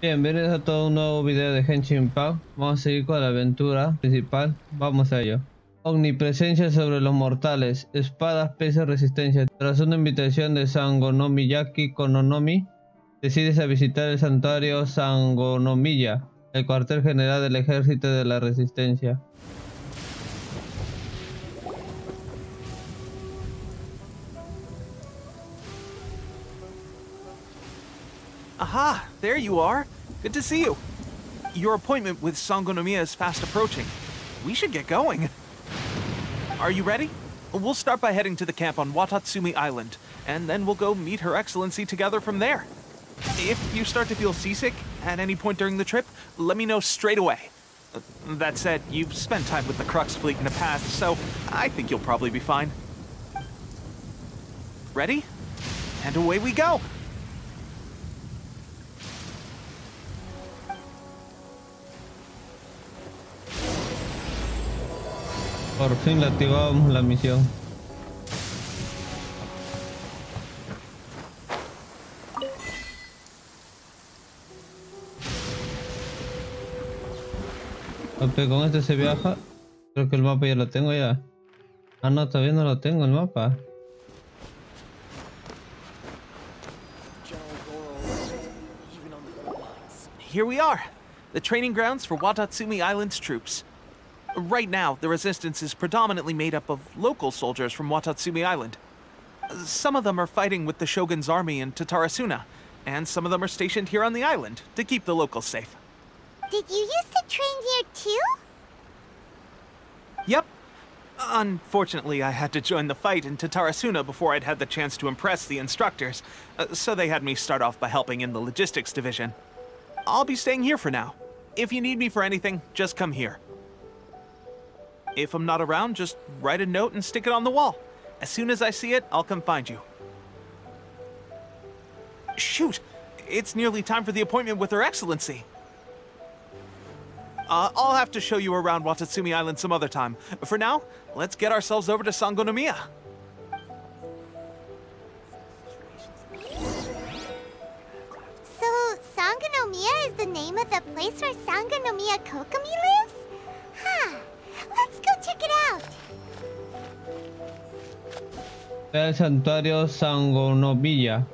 Bienvenidos a todo un nuevo video de Genshin Impact. Vamos a seguir con la aventura principal. Vamos a ello. Omnipresencia sobre los mortales. Espadas, peso, resistencia. Tras una invitación de Sangonomiyaki Kononomi, decides a visitar el santuario Sangonomiya, el cuartel general del ejército de la resistencia. Aha, there you are. Good to see you. Your appointment with Sangonomiya is fast approaching. We should get going. Are you ready? We'll start by heading to the camp on Watatsumi Island, and then we'll go meet Her Excellency together from there. If you start to feel seasick at any point during the trip, let me know straight away. That said, you've spent time with the Crux fleet in the past, so I think you'll probably be fine. Ready? And away we go! Por fin la activamos la misión. Ok, con este se viaja. Creo que el mapa ya lo tengo ya. Ah, no, todavía no lo tengo el mapa. Here we are, the training grounds for Watatsumi Island's troops. Right now, the resistance is predominantly made up of local soldiers from Watatsumi Island. Some of them are fighting with the Shogun's army in Tatarasuna, and some of them are stationed here on the island to keep the locals safe. Did you used to train here too? Yep. Unfortunately, I had to join the fight in Tatarasuna before I'd had the chance to impress the instructors, so they had me start off by helping in the logistics division. I'll be staying here for now. If you need me for anything, just come here. If I'm not around, just write a note and stick it on the wall. As soon as I see it, I'll come find you. Shoot! It's nearly time for the appointment with Her Excellency. I'll have to show you around Watatsumi Island some other time. For now, let's get ourselves over to Sangonomiya. So, Sangonomiya is the name of the place where Sangonomiya Kokomi lives? Huh. Let's go check it out. El santuario Sangonomiya.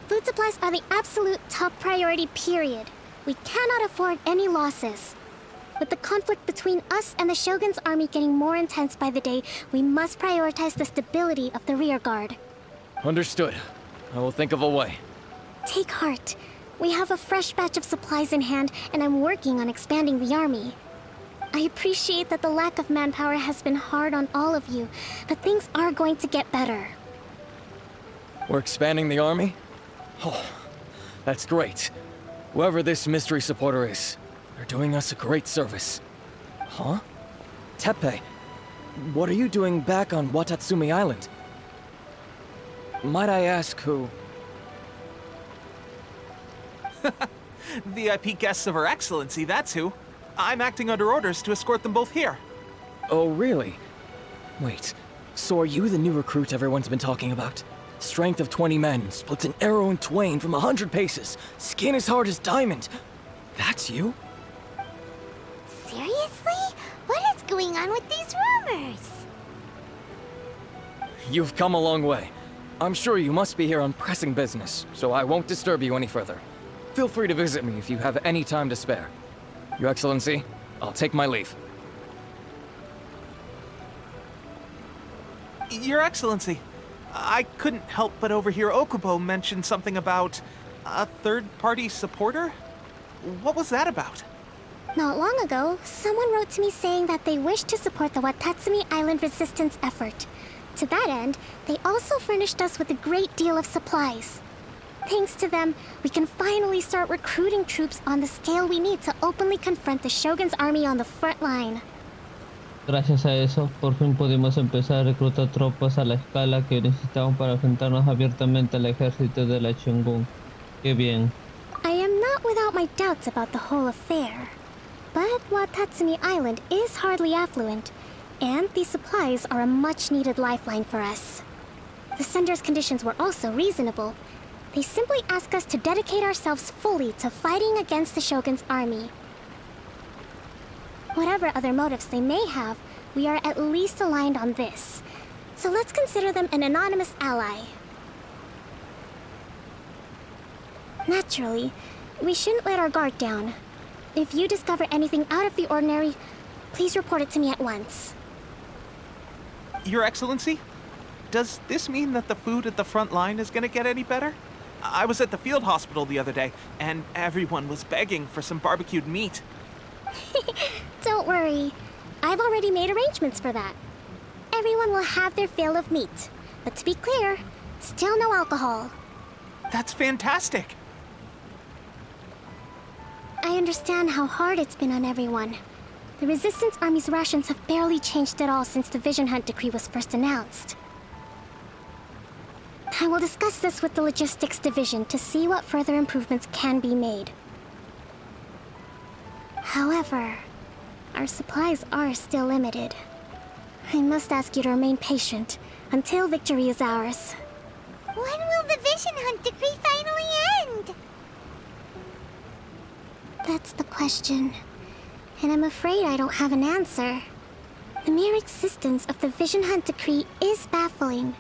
Food supplies are the absolute top priority, period. We cannot afford any losses. With the conflict between us and the Shogun's army getting more intense by the day, we must prioritize the stability of the rear guard. Understood. I will think of a way. Take heart. We have a fresh batch of supplies in hand, and I'm working on expanding the army. I appreciate that the lack of manpower has been hard on all of you, but things are going to get better. We're expanding the army? Oh, that's great. Whoever this mystery supporter is, they're doing us a great service. Huh? Teppei, what are you doing back on Watatsumi Island? Might I ask who? VIP guests of Her Excellency, that's who. I'm acting under orders to escort them both here. Oh, really? Wait, so are you the new recruit everyone's been talking about? Strength of 20 men, splits an arrow in twain from 100 paces, skin as hard as diamond. That's you? Seriously? What is going on with these rumors? You've come a long way. I'm sure you must be here on pressing business, so I won't disturb you any further. Feel free to visit me if you have any time to spare. Your Excellency, I'll take my leave. Your Excellency, I couldn't help but overhear Okubo mention something about a third-party supporter? What was that about? Not long ago, someone wrote to me saying that they wish to support the Watatsumi Island resistance effort. To that end, they also furnished us with a great deal of supplies. Thanks to them, we can finally start recruiting troops on the scale we need to openly confront the Shogun's army on the front line. Gracias a eso, por fin pudimos empezar a reclutar tropas a la escala que necesitamos para enfrentarnos abiertamente al ejército de la Shogun. Qué bien. I am not without my doubts about the whole affair. But Watatsumi Island is hardly affluent, and these supplies are a much-needed lifeline for us. The sender's conditions were also reasonable. They simply ask us to dedicate ourselves fully to fighting against the Shogun's army. Whatever other motives they may have, we are at least aligned on this. So let's consider them an anonymous ally. Naturally, we shouldn't let our guard down. If you discover anything out of the ordinary, please report it to me at once. Your Excellency, does this mean that the food at the front line is gonna get any better? I was at the field hospital the other day, and everyone was begging for some barbecued meat. Don't worry. I've already made arrangements for that. Everyone will have their fill of meat. But to be clear, still no alcohol. That's fantastic! I understand how hard it's been on everyone. The Resistance Army's rations have barely changed at all since the Vision Hunt decree was first announced. I will discuss this with the Logistics Division to see what further improvements can be made. However, our supplies are still limited. I must ask you to remain patient until victory is ours. When will the Vision Hunt decree finally end? That's the question. And I'm afraid I don't have an answer. The mere existence of the Vision Hunt decree is baffling.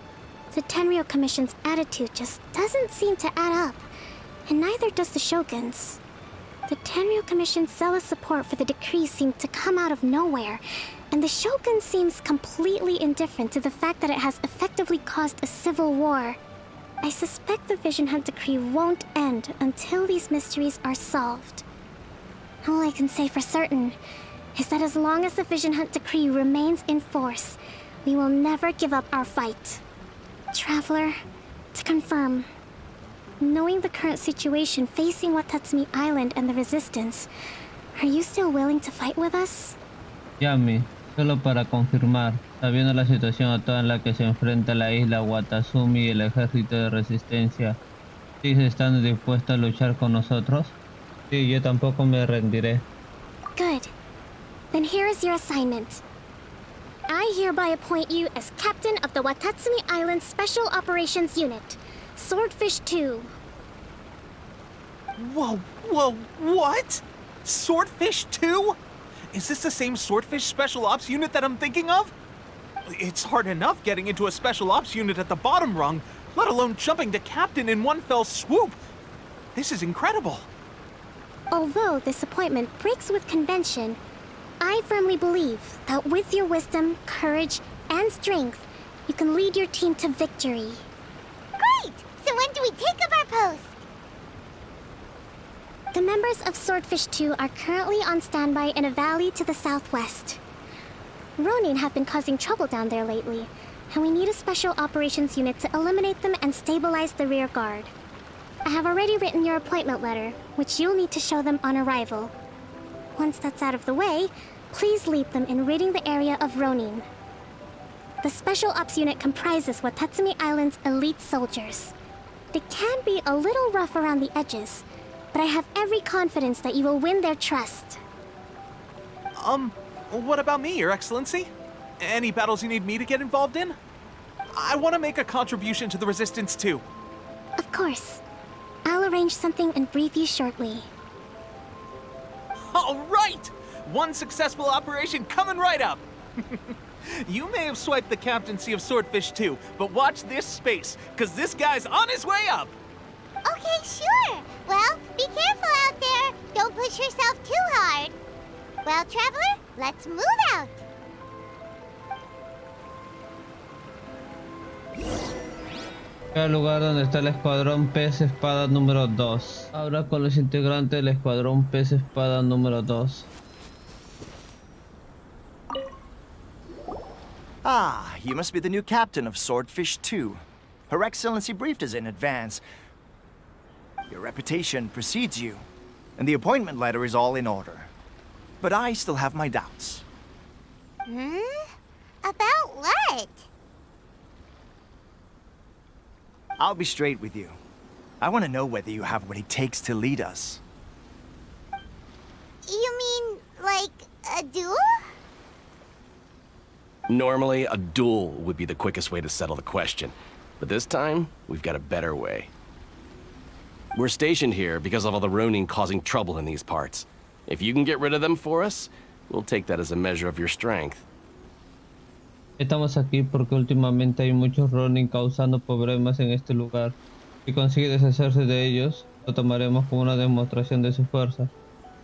The Tenryou Commission's attitude just doesn't seem to add up, and neither does the Shogun's. The Tenryou Commission's zealous support for the decree seemed to come out of nowhere, and the Shogun seems completely indifferent to the fact that it has effectively caused a civil war. I suspect the Vision Hunt decree won't end until these mysteries are solved. All I can say for certain is that as long as the Vision Hunt decree remains in force, we will never give up our fight. Traveler, to confirm, knowing the current situation facing Watatsumi Island and the Resistance, are you still willing to fight with us? Yami, solo para confirmar, sabiendo la situación actual en la que se enfrenta la isla Watatsumi y el ejército de resistencia, ¿sigues estando dispuesto a luchar con nosotros? Sí, yo tampoco me rendiré. Good. Then here is your assignment. I hereby appoint you as captain of the Watatsumi Island Special Operations Unit, Swordfish 2. Whoa, what? Swordfish 2? Is this the same Swordfish Special Ops unit that I'm thinking of? It's hard enough getting into a Special Ops unit at the bottom rung, let alone jumping to captain in one fell swoop. This is incredible. Although this appointment breaks with convention, I firmly believe that with your wisdom, courage, and strength, you can lead your team to victory. Great! So when do we take up our post? The members of Swordfish 2 are currently on standby in a valley to the southwest. Ronin have been causing trouble down there lately, and we need a special operations unit to eliminate them and stabilize the rear guard. I have already written your appointment letter, which you'll need to show them on arrival. Once that's out of the way, please lead them in ridding the area of Ronin. The Special Ops unit comprises Watatsumi Island's elite soldiers. They can be a little rough around the edges, but I have every confidence that you will win their trust. What about me, Your Excellency? Any battles you need me to get involved in? I want to make a contribution to the Resistance too. Of course. I'll arrange something and brief you shortly. All right! One successful operation coming right up! You may have swiped the captaincy of Swordfish 2, but watch this space, because this guy's on his way up! Okay, sure. Well, be careful out there. Don't push yourself too hard. Well, Traveler, let's move out. El lugar donde está el escuadrón Pez Espada número 2. Habla con los integrantes del escuadrón Pez Espada número 2. Ah, you must be the new captain of Swordfish 2. Her Excellency briefed us in advance. Your reputation precedes you, and the appointment letter is all in order. But I still have my doubts. About what? I'll be straight with you. I want to know whether you have what it takes to lead us. You mean, like, a duel? Normally, a duel would be the quickest way to settle the question. But this time, we've got a better way. We're stationed here because of all the Ronin causing trouble in these parts. If you can get rid of them for us, we'll take that as a measure of your strength. Estamos aquí porque últimamente hay muchos Ronin causando problemas en este lugar. Si consigue deshacerse de ellos, lo tomaremos como una demostración de su fuerza. No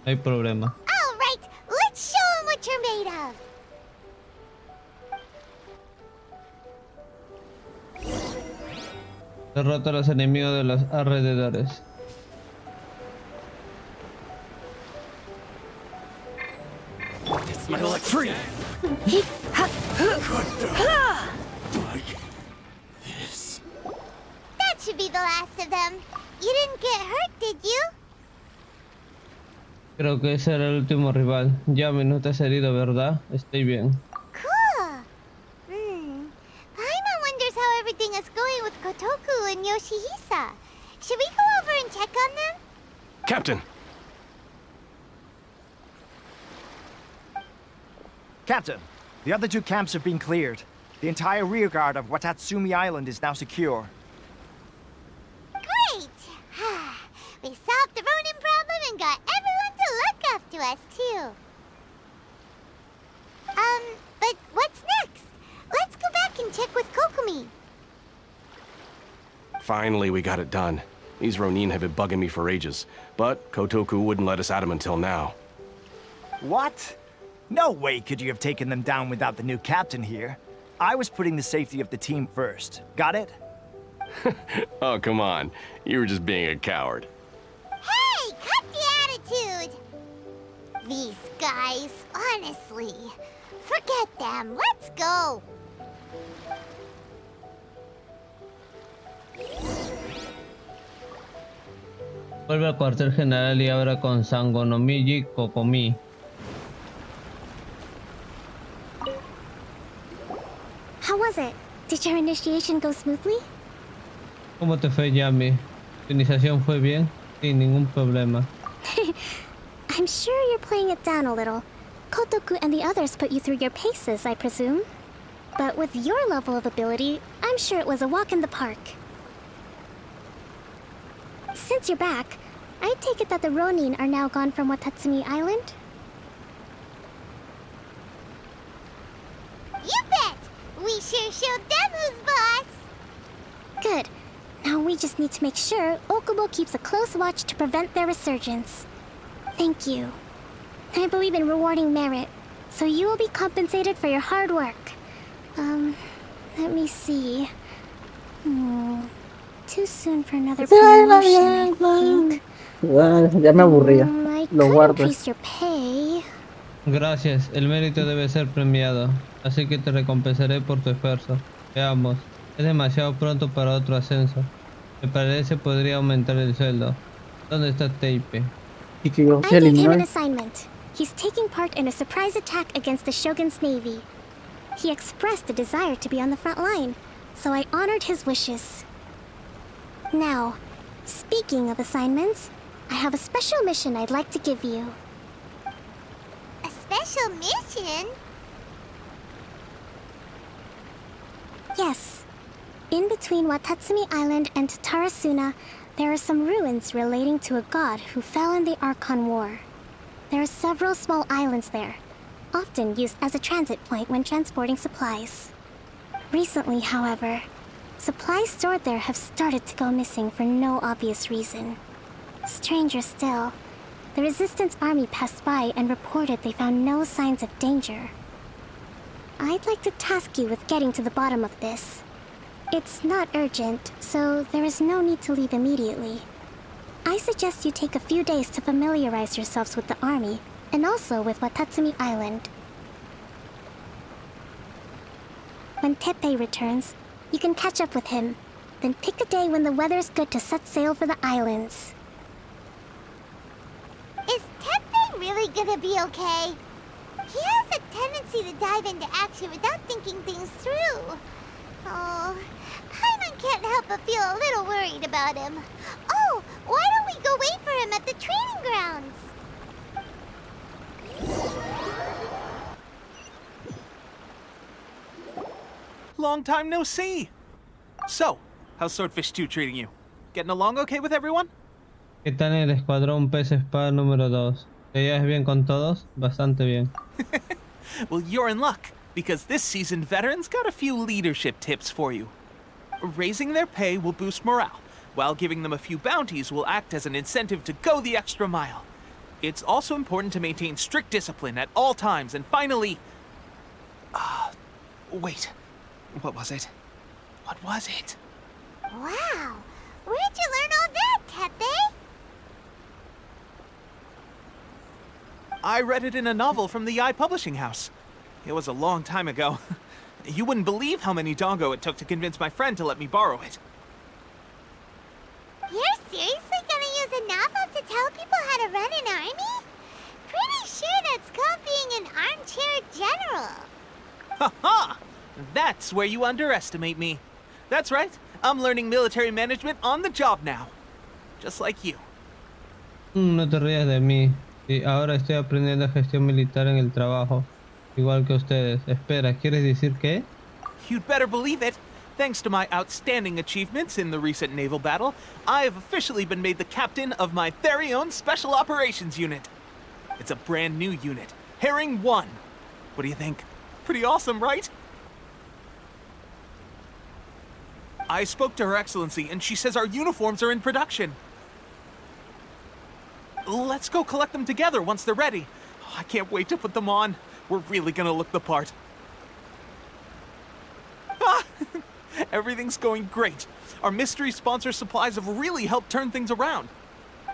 hay problema. All right, let's show 'em what you're made of. Derrota a los enemigos de los alrededores. Smile like free! That should be the last of them. You didn't get hurt, did you? Creo que ese era el último rival. Yami, no te has herido, ¿verdad? Estoy bien. Cool. Paimon wonders how everything is going with Kotoku and Yoshihisa. Should we go over and check on them? Captain! Captain, the other two camps have been cleared. The entire rearguard of Watatsumi Island is now secure. Great! We solved the Ronin problem and got everyone to look after us, too. But what's next? Let's go back and check with Kokumi. Finally, we got it done. These Ronin have been bugging me for ages, but Kotoku wouldn't let us at them until now. What? No way could you have taken them down without the new captain here. I was putting the safety of the team first. Got it? Oh, come on. You were just being a coward. Hey, cut the attitude! These guys, honestly. Forget them. Let's go. Vuelve al cuartel general y habla con Sangonomiya Kokomi. How was it? Did your initiation go smoothly? ¿Cómo te fue, Yami? ¿Tu iniciación fue bien? Sin ningún problema. I'm sure you're playing it down a little. Kotoku and the others put you through your paces, I presume. But with your level of ability, I'm sure it was a walk in the park. Since you're back, I take it that the Ronin are now gone from Watatsumi Island? You bet! We sure showed them who's boss! Good. Now we just need to make sure Okubo keeps a close watch to prevent their resurgence. Thank you. I believe in rewarding merit, so you will be compensated for your hard work. Let me see. Too soon for another promotion, I think. Ya me aburría. I Lo could guardo. increase your pay. Gracias, el mérito debe ser premiado, así que te recompensaré por tu esfuerzo. Veamos, es demasiado pronto para otro ascenso. Me parece podría aumentar el sueldo. ¿Dónde está Teipe? Y que yo I se gave him eliminó. an assignment. He's taking part in a surprise attack against the Shogun's navy. He expressed a desire to be on the front line, so I honored his wishes. Now, speaking of assignments, I have a special mission I'd like to give you. A special mission? Yes. In between Watatsumi Island and Tarasuna, there are some ruins relating to a god who fell in the Archon War. There are several small islands there, often used as a transit point when transporting supplies. Recently, however, supplies stored there have started to go missing for no obvious reason. Stranger still, the Resistance army passed by and reported they found no signs of danger. I'd like to task you with getting to the bottom of this. It's not urgent, so there is no need to leave immediately. I suggest you take a few days to familiarize yourselves with the army, and also with Watatsumi Island. When Teppei returns, you can catch up with him, then pick a day when the weather's good to set sail for the islands. Is Teppei really gonna be okay? He has a tendency to dive into action without thinking things through. Oh, Paimon can't help but feel a little worried about him. Oh, why don't we go wait for him at the training grounds? Long time no see. So, how's Swordfish 2 treating you? Getting along okay with everyone? ¿Qué tal el escuadrón pez espada número 2? ¿Te llevas bien con todos? Bastante bien. Well, you're in luck, because this seasoned veteran's got a few leadership tips for you. Raising their pay will boost morale, while giving them a few bounties will act as an incentive to go the extra mile. It's also important to maintain strict discipline at all times, and finally... wait. What was it? What was it? Wow! Where'd you learn all that, Tepe? I read it in a novel from the Publishing House. It was a long time ago. You wouldn't believe how many dongo it took to convince my friend to let me borrow it. You're seriously gonna use a novel to tell people how to run an army? Pretty sure that's called being an armchair general. Ha ha! That's where you underestimate me. That's right. I'm learning military management on the job now. Just like you. No te rías de mí. Y ahora estoy aprendiendo gestión militar en el trabajo. Igual que ustedes. Espera, ¿quieres decir qué? You'd better believe it. Thanks to my outstanding achievements in the recent naval battle, I have officially been made the captain of my very own Special Operations Unit. It's a brand new unit, Herring 1. What do you think? Pretty awesome, right? I spoke to Her Excellency, and she says our uniforms are in production. Let's go collect them together once they're ready. I can't wait to put them on. We're really gonna look the part. Everything's going great. Our mystery sponsor supplies have really helped turn things around.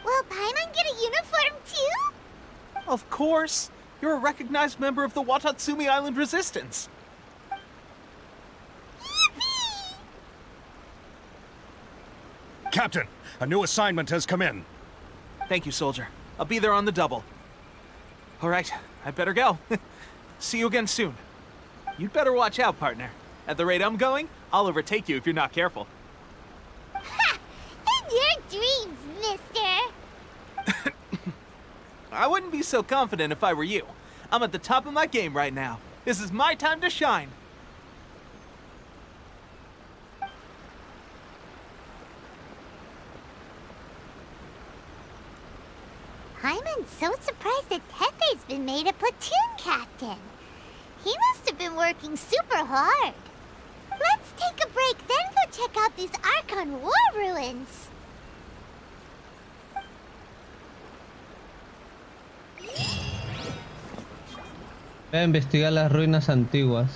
Will Paimon get a uniform too? Of course. You're a recognized member of the Watatsumi Island Resistance. Yippee! Captain, a new assignment has come in. Thank you, soldier. I'll be there on the double. All right, I better go. See you again soon. You'd better watch out, partner. At the rate I'm going, I'll overtake you if you're not careful. Ha! In your dreams, mister! I wouldn't be so confident if I were you. I'm at the top of my game right now. This is my time to shine. Paimon's so surprised that Tepe's been made a platoon captain. He must have been working super hard. Let's take a break, then go check out these Archon war ruins. Voy a investigar las ruinas antiguas.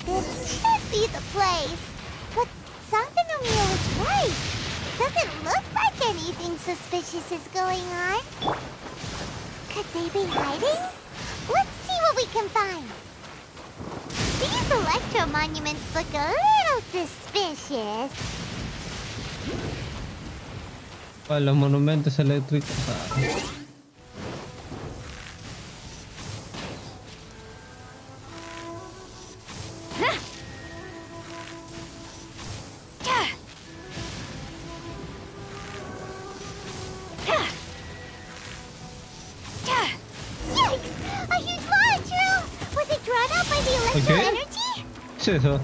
This should be the place. But Sangonomiya was right. Doesn't look like anything suspicious is going on. Could they be hiding? Let's see what we can find. These electro monuments look a little suspicious. Para los monumentos eléctricos. ¿Qué es eso?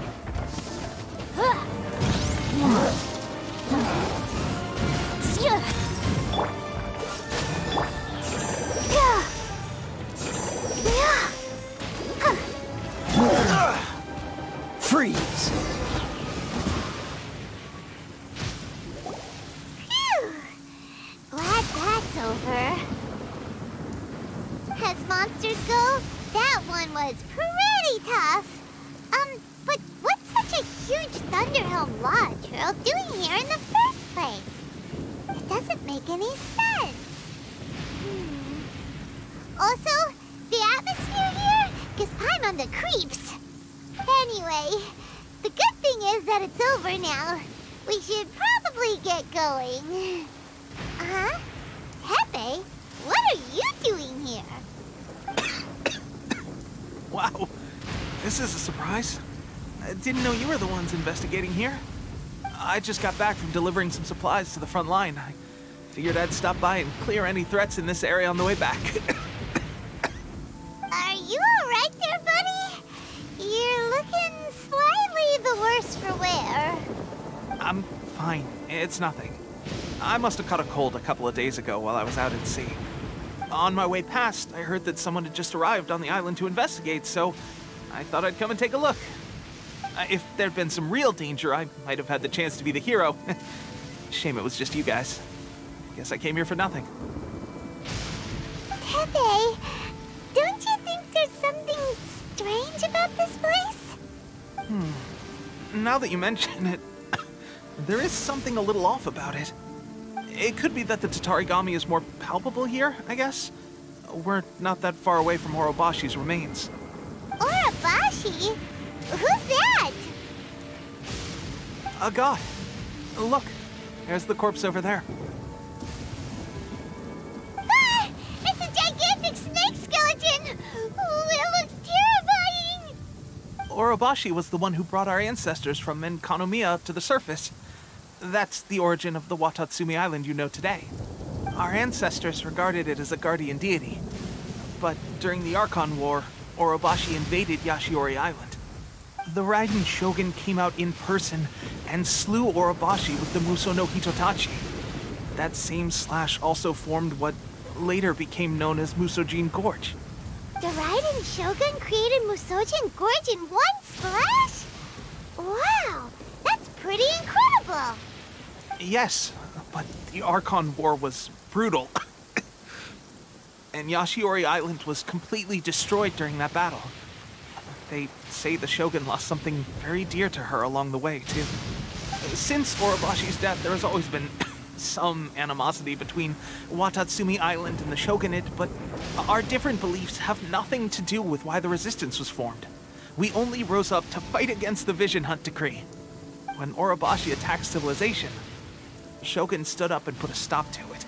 Freeze! Phew. Glad that's over. As monsters go, that one was pretty tough. But what's such a huge Thunderhelm Lodge Earl doing here in the first place? It doesn't make any sense. Also, the atmosphere here gives Paimon the creeps. Anyway, the good thing is that it's over now. We should probably get going. Huh? Tepe, what are you doing here? Wow, this is a surprise. I didn't know you were the ones investigating here. I just got back from delivering some supplies to the front line. I figured I'd stop by and clear any threats in this area on the way back. Are you alright there, buddy? You're looking slightly the worse for wear. I'm fine. It's nothing. I must have caught a cold a couple of days ago while I was out at sea. On my way past, I heard that someone had just arrived on the island to investigate, so I thought I'd come and take a look. If there'd been some real danger, I might have had the chance to be the hero. Shame it was just you guys. Guess I came here for nothing. Pepe, don't you think there's something strange about this place? Now that you mention it, there is something a little off about it. It could be that the Tatarigami is more palpable here, I guess. We're not that far away from Orobashi's remains. Orobashi? Who's that? A god. Look, there's the corpse over there. Ah! It's a gigantic snake skeleton! Oh, it looks terrifying! Orobashi was the one who brought our ancestors from Enkanomiya to the surface. That's the origin of the Watatsumi Island you know today. Our ancestors regarded it as a guardian deity. But during the Archon War, Orobashi invaded Yashiori Island. The Raiden Shogun came out in person and slew Orobashi with the Muso no Hitotachi. That same slash also formed what later became known as Musojin Gorge. The Raiden Shogun created Musojin Gorge in one slash? Wow, that's pretty incredible! Yes, but the Archon War was brutal. And Yashiori Island was completely destroyed during that battle. They say the Shogun lost something very dear to her along the way, too. Since Orobashi's death, there has always been some animosity between Watatsumi Island and the Shogunate, but our different beliefs have nothing to do with why the resistance was formed. We only rose up to fight against the Vision Hunt Decree. When Orobashi attacked civilization, the Shogun stood up and put a stop to it.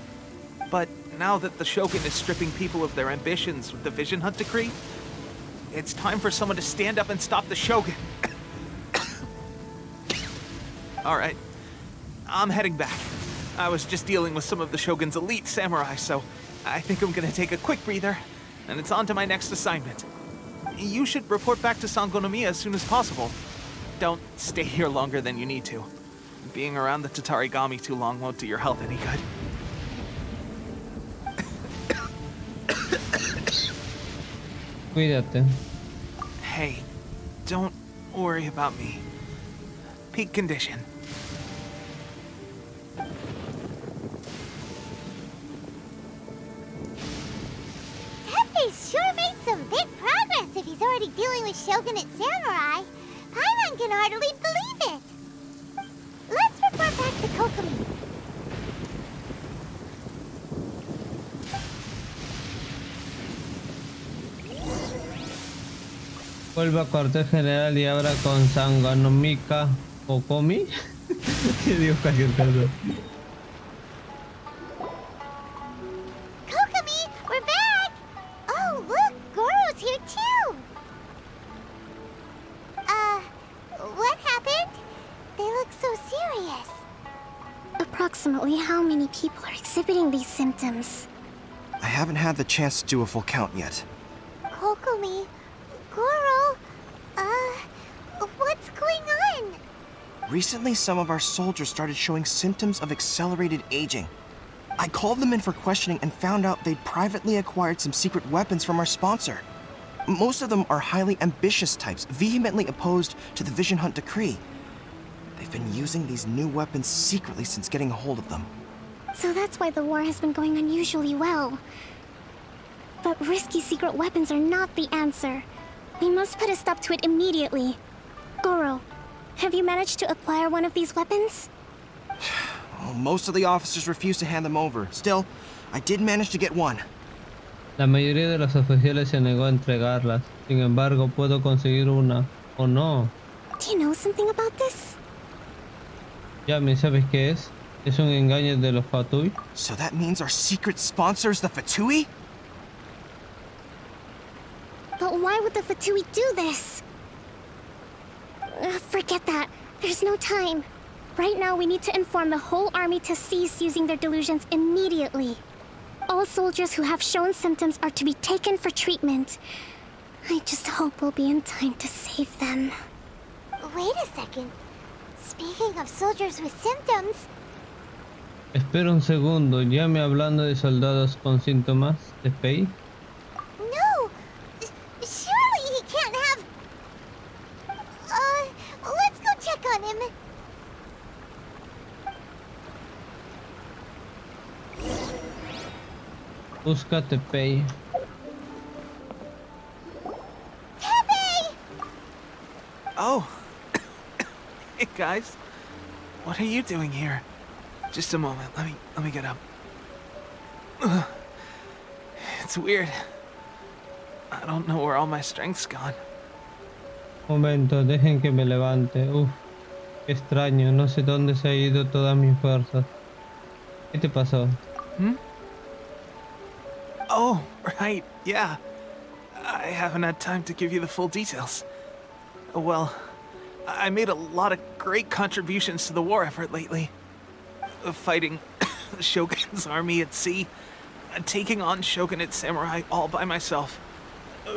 But now that the Shogun is stripping people of their ambitions with the Vision Hunt Decree, it's time for someone to stand up and stop the Shogun. Alright, I'm heading back. I was just dealing with some of the Shogun's elite samurai, so I think I'm gonna take a quick breather, and it's on to my next assignment. You should report back to Sangonomiya as soon as possible. Don't stay here longer than you need to. Being around the Tatarigami too long won't do your health any good. Cuídate. Hey, don't worry about me. Peak condition. Pepe sure made some big progress if he's already dealing with Shogunate samurai. Paimon can hardly believe it. Let's report back to Kokomi. Vuelve a cuartel general y habla con Sangonomiya Kokomi. Digo cualquier cosa. Kokomi, we're back! Oh, look, Goro's here too! What happened? They look so serious. Approximately how many people are exhibiting these symptoms? I haven't had the chance to do a full count yet. Kokomi, Goro, what's going on? Recently, some of our soldiers started showing symptoms of accelerated aging. I called them in for questioning and found out they'd privately acquired some secret weapons from our sponsor. Most of them are highly ambitious types, vehemently opposed to the Vision Hunt Decree. They've been using these new weapons secretly since getting a hold of them. So that's why the war has been going unusually well. But risky secret weapons are not the answer. We must put a stop to it immediately. Goro, have you managed to acquire one of these weapons? Well, most of the officers refuse to hand them over. Still, I did manage to get one. La mayoría de los oficiales se negó a entregarlas. Sin embargo, puedo conseguir una. ¿O no? Do you know something about this? Yami, ¿sabes qué es? Es un engaño de los Fatui. So that means our secret sponsors, the Fatui? But why would the Fatui do this? Forget that. There's no time. Right now, we need to inform the whole army to cease using their delusions immediately. All soldiers who have shown symptoms are to be taken for treatment. I just hope we'll be in time to save them. Wait a second. Speaking of soldiers with symptoms, Espera un segundo, llame hablando de soldados con síntomas de Pei. no! Surely he can't have... let's go check on him. Búscate Pei. Tepe! Oh. Hey guys. What are you doing here? Just a moment. Let me get up. Ugh. It's weird. I don't know where all my strength's gone. Momento, dejen que me levante. Uf, qué extraño, no sé dónde se ha ido todas mis fuerzas. ¿Qué te pasó? Hmm? Oh, right, yeah. I haven't had time to give you the full details. Well, I made a lot of great contributions to the war effort lately. Fighting the Shogun's army at sea, taking on Shogunate samurai all by myself,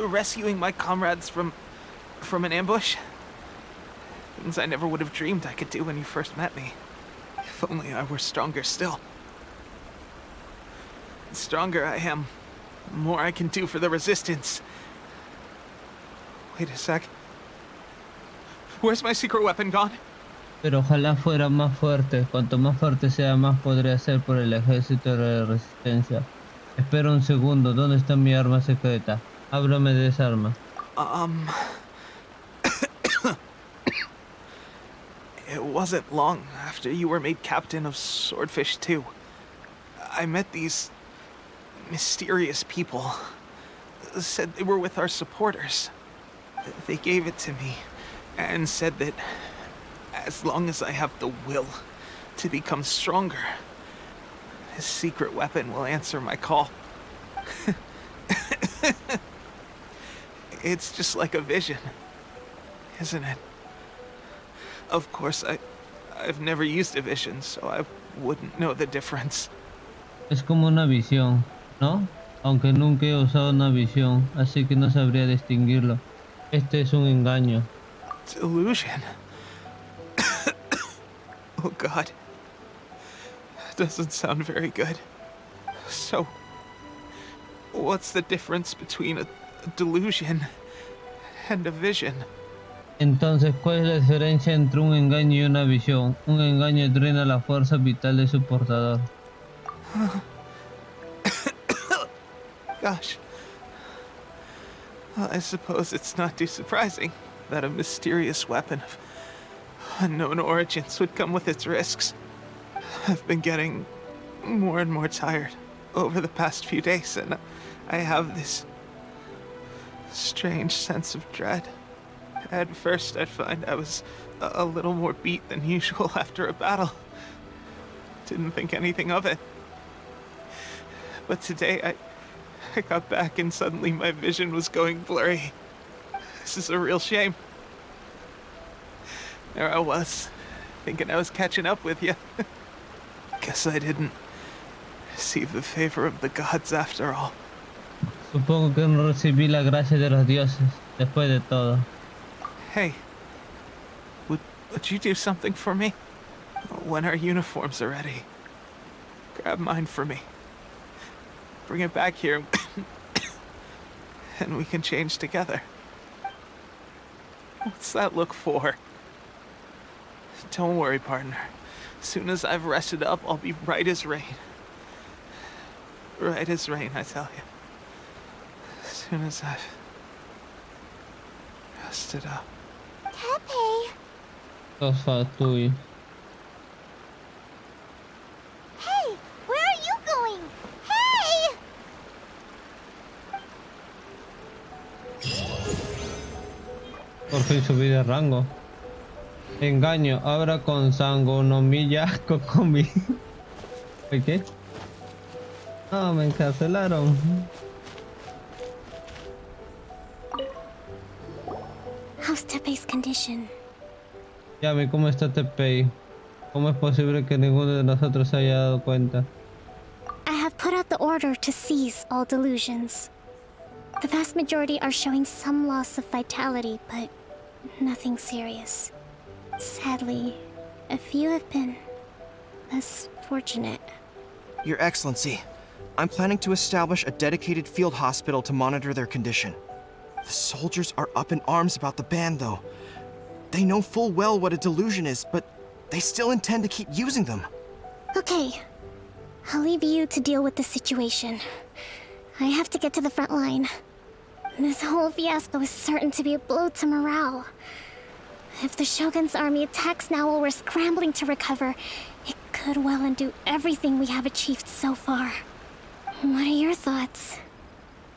rescuing my comrades from an ambush. Things I never would have dreamed I could do when you first met me. If only I were stronger still. The stronger I am, the more I can do for the resistance. Wait a sec. Where's my secret weapon gone? Pero ojalá fuera más fuerte. Cuanto más fuerte sea, más podría hacer por el ejército de resistencia. Espera un segundo, ¿dónde está mi arma secreta? Háblame de esa arma. It wasn't long after you were made captain of Swordfish 2. I met these mysterious people. Said they were with our supporters. They gave it to me and said that as long as I have the will to become stronger, his secret weapon will answer my call. It's just like a vision, isn't it? Of course, I've never used a vision, so I wouldn't know the difference. Es como una visión, ¿no? Aunque nunca he usado una visión, así que no sabría distinguirlo. Este es un engaño. Delusion. Oh God. That doesn't sound very good. So, what's the difference between a delusion and a vision? Entonces, ¿cuál es la diferencia entre un engaño y una visión? Un engaño drena la fuerza vital de su portador. Gosh. Well, I suppose it's not too surprising that a mysterious weapon of unknown origins would come with its risks. I've been getting more and more tired over the past few days, and I have this strange sense of dread. At first, I'd find I was a little more beat than usual after a battle. Didn't think anything of it. But today, I got back and suddenly my vision was going blurry. This is a real shame. There I was, thinking I was catching up with you. Guess I didn't receive the favor of the gods after all. Supongo que no recibí la gracia de los dioses, después de todo. Hey, would you do something for me? When our uniforms are ready, grab mine for me. Bring it back here, and we can change together. What's that look for? Don't worry, partner. As soon as I've rested up, I'll be right as rain. Right as rain, I tell you. As soon as I've rested up. Tepe! Sos fatui. Hey, where are you going? Hey! Por fin subí de rango. Engaño, ahora con sangonomía cocomi. ¿Qué? Ah, me encarcelaron. How's Tepe's condition? Yami, ¿cómo está Tepei? ¿Cómo es posible que ninguno de nosotros se haya dado cuenta? I have put out the order to cease all delusions. The vast majority are showing some loss of vitality, but nothing serious. Sadly, A few have been less fortunate. Your Excellency, I'm planning to establish a dedicated field hospital to monitor their condition. The soldiers are up in arms about the ban, though. They know full well what a delusion is, but they still intend to keep using them. Okay. I'll leave you to deal with the situation. I have to get to the front line. This whole fiasco is certain to be a blow to morale. If the Shogun's army attacks now while we're scrambling to recover, it could well undo everything we have achieved so far. What are your thoughts?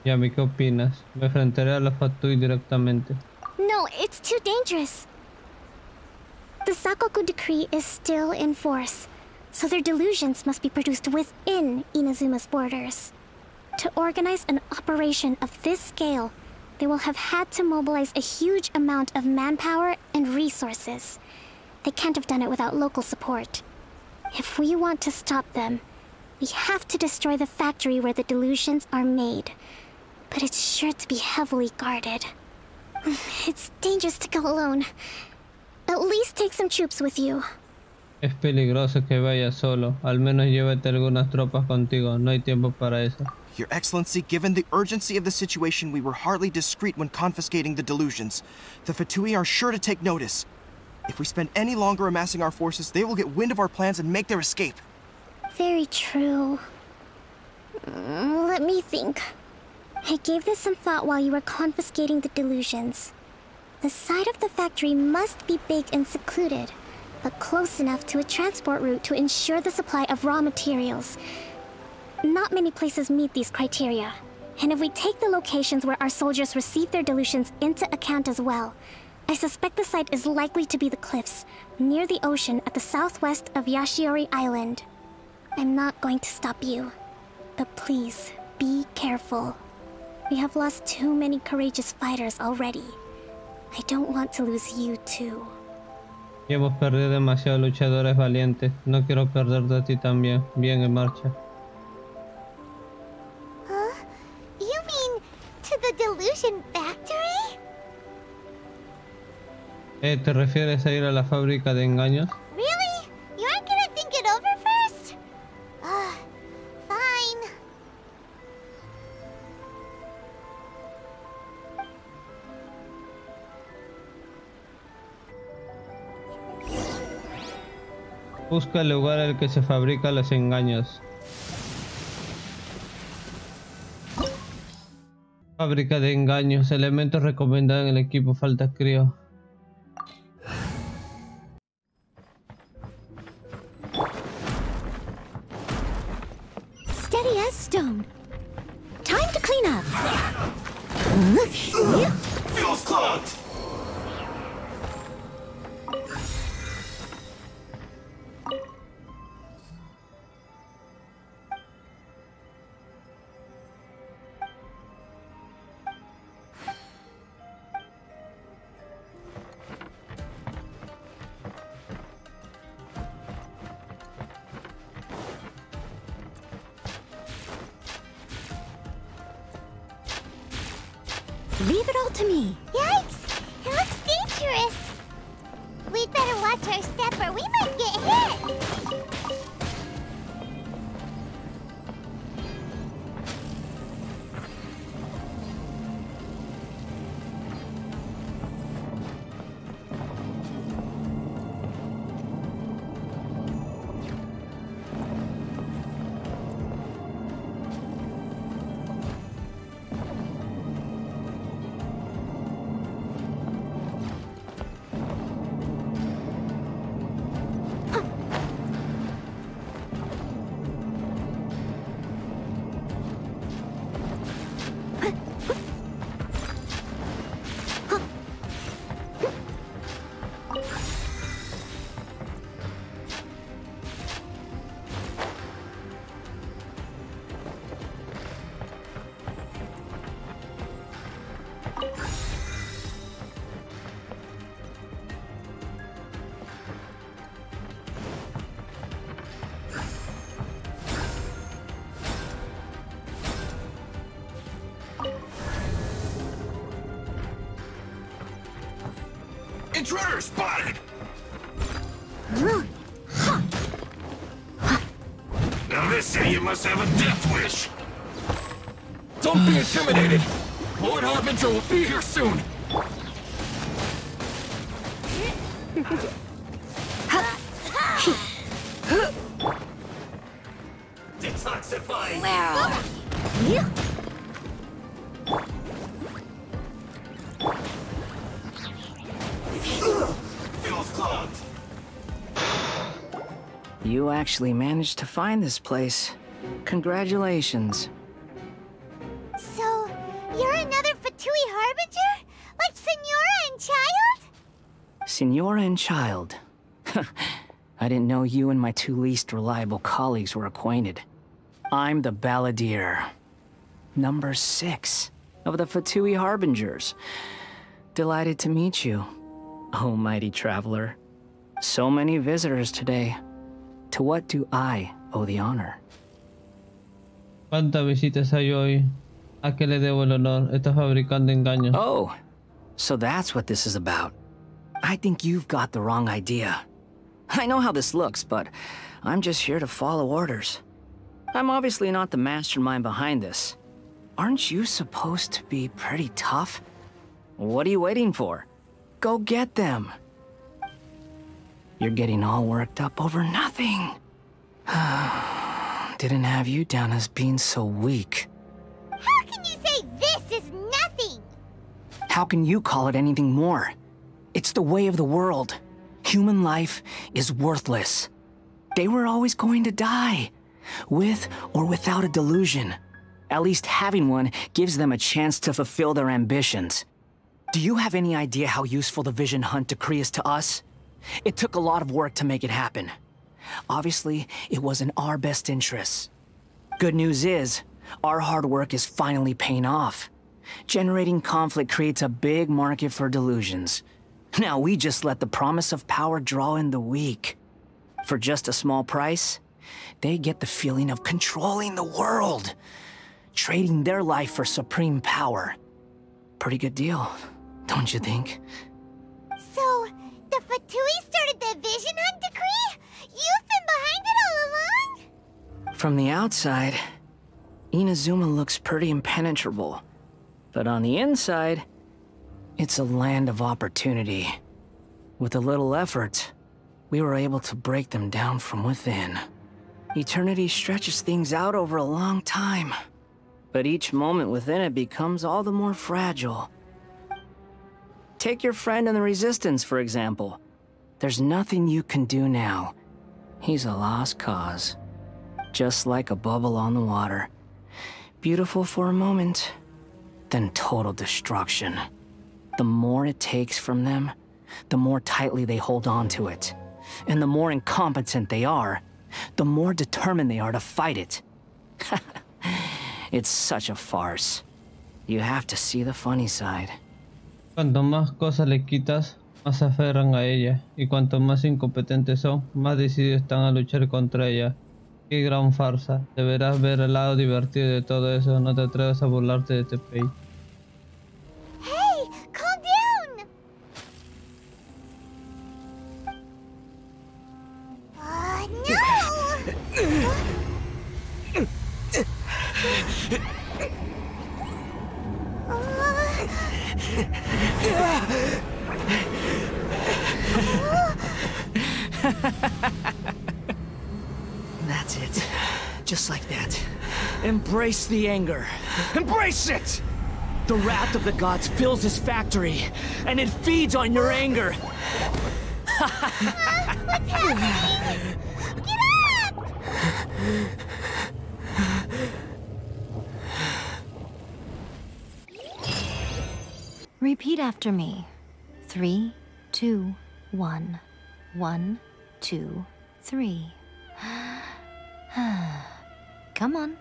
Yami, ¿qué opinas? Me enfrentaré a la Fatui directamente. No, it's too dangerous. The Sakoku decree is still in force, so their delusions must be produced within Inazuma's borders. To organize an operation of this scale, they will have had to mobilize a huge amount of manpower and resources. They can't have done it without local support. If we want to stop them, we have to destroy the factory where the delusions are made. But it's sure to be heavily guarded. It's dangerous to go alone. At least take some troops with you. Es peligroso que vayas solo. Al menos llévate algunas tropas contigo. No hay tiempo para eso. Your Excellency, given the urgency of the situation, we were hardly discreet when confiscating the delusions. The Fatui are sure to take notice. If we spend any longer amassing our forces, they will get wind of our plans and make their escape. Very true. Let me think. I gave this some thought while you were confiscating the delusions. The side of the factory must be big and secluded, but close enough to a transport route to ensure the supply of raw materials. Not many places meet these criteria. And if we take the locations where our soldiers receive their delusions into account as well, I suspect the site is likely to be the cliffs, near the ocean at the southwest of Yashiori Island. I'm not going to stop you, but please, be careful. We have lost too many courageous fighters already. I don't want to lose you too. Y hemos perdido demasiados luchadores valientes. No quiero perderte a ti también. Bien, en marcha. You mean to the delusion factory? ¿Te refieres a ir a la fábrica de engaños? Really? You aren't gonna think it over first? Fine. Busca el lugar en el que se fabrican los engaños. Fábrica de engaños. Elementos recomendados en el equipo. Falta crío. Steady as stone. Time to clean up. Fuel's clogged! Leave it all to me. Yikes! It looks dangerous. We'd better watch our step or we might get hit. Intruder spotted! Now this idiot must have a death wish. Don't be intimidated! Lord Harbinger will be here soon! Detoxifying! Feels clogged. You actually managed to find this place. Congratulations. So, you're another Fatui Harbinger? Like Senora and Child? Senora and Child. I didn't know you and my two least reliable colleagues were acquainted. I'm the Balladeer. Number 6 of the Fatui Harbingers. Delighted to meet you, oh mighty traveler. So many visitors today. To what do I owe the honor? ¿Cuántas visitas hay hoy? ¿A qué le debo el honor? Está fabricando engaños. Oh, so that's what this is about. I think you've got the wrong idea. I know how this looks, but I'm just here to follow orders. I'm obviously not the mastermind behind this. Aren't you supposed to be pretty tough? What are you waiting for? Go get them. You're getting all worked up over nothing. Didn't have you down as being so weak. How can you say this is nothing? How can you call it anything more? It's the way of the world. Human life is worthless. They were always going to die, with or without a delusion. At least having one gives them a chance to fulfill their ambitions. Do you have any idea how useful the Vision Hunt decree is to us? It took a lot of work to make it happen. Obviously, it was in our best interests. Good news is, our hard work is finally paying off. Generating conflict creates a big market for delusions. Now we just let the promise of power draw in the weak. For just a small price, they get the feeling of controlling the world, trading their life for supreme power. Pretty good deal, don't you think? So, the Fatui started the Vision Hunt decree? You've been behind it all along? From the outside, Inazuma looks pretty impenetrable. But on the inside, it's a land of opportunity. With a little effort, we were able to break them down from within. Eternity stretches things out over a long time, but each moment within it becomes all the more fragile. Take your friend in the Resistance, for example. There's nothing you can do now. He's a lost cause. Just like a bubble on the water. Beautiful for a moment, then total destruction. The more it takes from them, the more tightly they hold on to it. And the more incompetent they are, the more determined they are to fight it. It's such a farce. You have to see the funny side. Cuanto más cosas le quitas, más se aferran a ella. Y cuanto más incompetentes son, más decididos están a luchar contra ella. Qué gran farsa. Deberás ver el lado divertido de todo eso. No te atrevas a burlarte de Tepei. Hey, calm down! No! That's it. Just like that. Embrace the anger. Embrace it! The wrath of the gods fills this factory, and it feeds on your anger. What's happening? Get up! Repeat after me. 3, 2, 1. 1, 2, 3. Come on.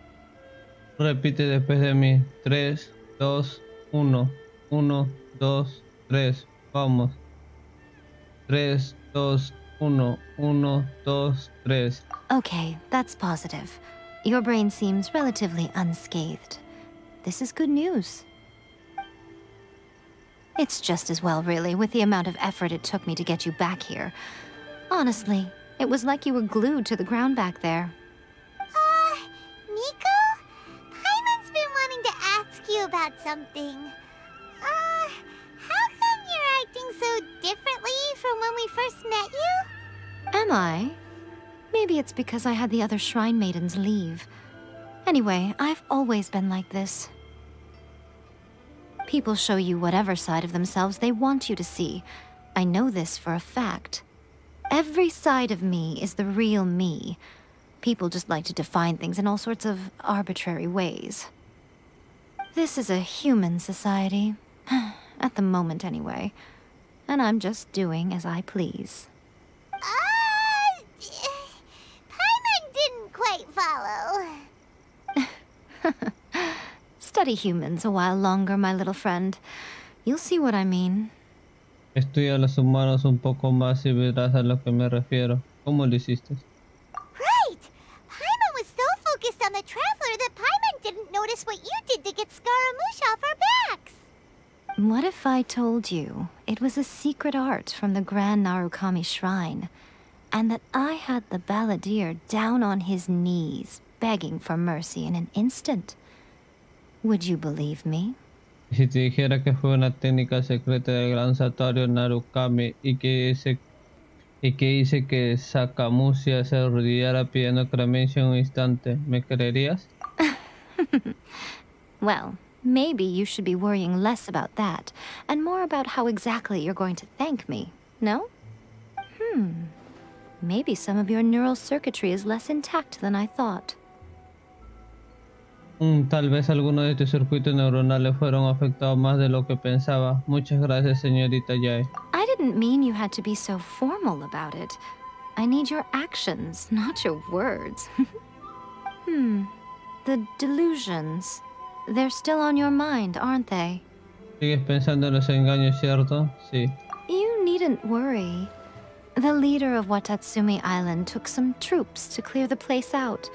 Repite después de mí. 3, 2, 1. 1, 2, 3. Vamos. 3, 2, 1. 1, 2, 3. Okay, that's positive. Your brain seems relatively unscathed. This is good news. It's just as well, really, with the amount of effort it took me to get you back here. Honestly, it was like you were glued to the ground back there. Nico? Paimon's been wanting to ask you about something. How come you're acting so differently from when we first met you? Am I? Maybe it's because I had the other Shrine Maidens leave. Anyway, I've always been like this. People show you whatever side of themselves they want you to see. I know this for a fact. Every side of me is the real me. People just like to define things in all sorts of arbitrary ways. This is a human society. At the moment, anyway. And I'm just doing as I please. Paimon didn't quite follow. Study humans a while longer, my little friend. You'll see what I mean. Estudia a los humanos un poco más y verás a lo que me refiero. ¿Cómo lo hiciste? Right! Paimon was so focused on the Traveler that Paimon didn't notice what you did to get Scaramouche off our backs. What if I told you it was a secret art from the Grand Narukami Shrine, and that I had the balladeer down on his knees, begging for mercy in an instant? Would you believe me? Si te dijera que fue una técnica secreta del gran santuario Narukami y que hice que Sakamusia se arrodillara pidiendo clemencia en un instante, ¿me creerías? Well, maybe you should be worrying less about that, and more about how exactly you're going to thank me, no? Maybe some of your neural circuitry is less intact than I thought. Tal vez algunos de tus circuitos neuronales fueron afectados más de lo que pensaba. Muchas gracias, señorita Yae. I didn't mean you had to be so formal about it. I need your actions, not your words. The delusions. They're still on your mind, aren't they? ¿Sigues pensando en los engaños, cierto? Sí. You needn't worry. The leader of Watatsumi Island took some troops to clear the place out.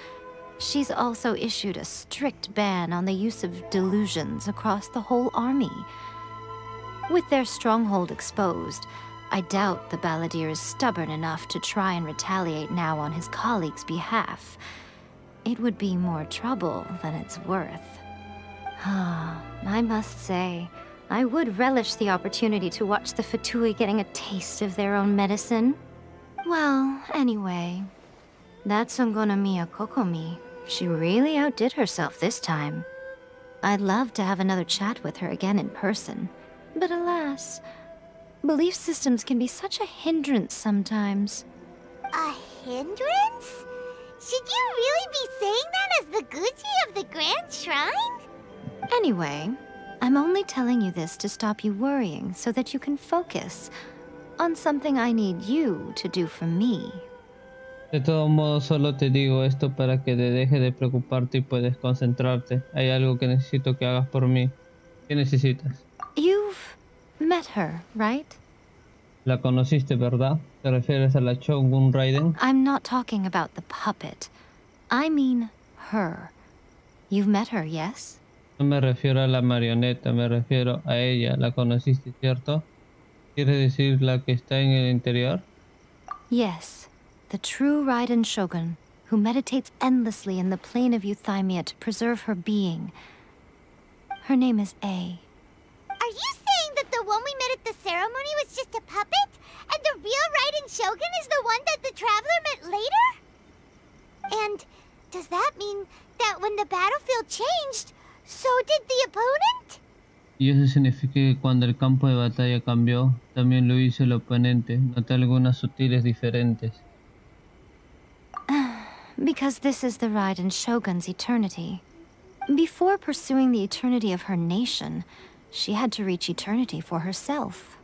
She's also issued a strict ban on the use of delusions across the whole army. With their stronghold exposed, I doubt the balladeer is stubborn enough to try and retaliate now on his colleagues' behalf. It would be more trouble than it's worth. I must say, I would relish the opportunity to watch the Fatui getting a taste of their own medicine. Well, anyway, that Songonomiya Kokomi, she really outdid herself this time. I'd love to have another chat with her again in person. But alas, belief systems can be such a hindrance sometimes. A hindrance? Should you really be saying that as the Gucci of the Grand Shrine? Anyway, I'm only telling you this to stop you worrying so that you can focus on something I need you to do for me. De todos modos, solo te digo esto para que te dejes de preocuparte y puedes concentrarte. Hay algo que necesito que hagas por mí. ¿Qué necesitas? You've met her, right? La conociste, ¿verdad? ¿Te refieres a la Shogun Raiden? I'm not talking about the puppet. I mean her. You've met her, yes? No me refiero a la marioneta, me refiero a ella. ¿La conociste, cierto? ¿Quieres decir la que está en el interior? Yes. The true Raiden Shogun, who meditates endlessly in the plane of Euthymia to preserve her being. Her name is A. Are you saying that the one we met at the ceremony was just a puppet? And the real Raiden Shogun is the one that the Traveler met later? And does that mean that when the battlefield changed, so did the opponent? Y eso significa que cuando el campo de batalla cambió, también lo hizo el oponente. Noté algunas sutiles diferentes. Because this is the Raiden Shogun's eternity. Before pursuing the eternity of her nation, she had to reach eternity for herself.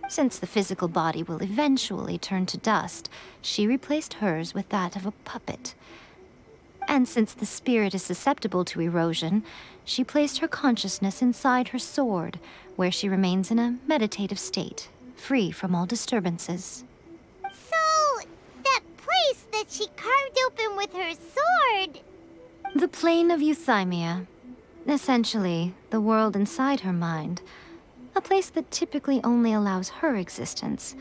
Since the physical body will eventually turn to dust, she replaced hers with that of a puppet. And since the spirit is susceptible to erosion, she placed her consciousness inside her sword, where she remains in a meditative state, free from all disturbances. So, that place that she carved open with her sword... The plane of Euthymia. Essentially, the world inside her mind. A place that typically only allows her existence.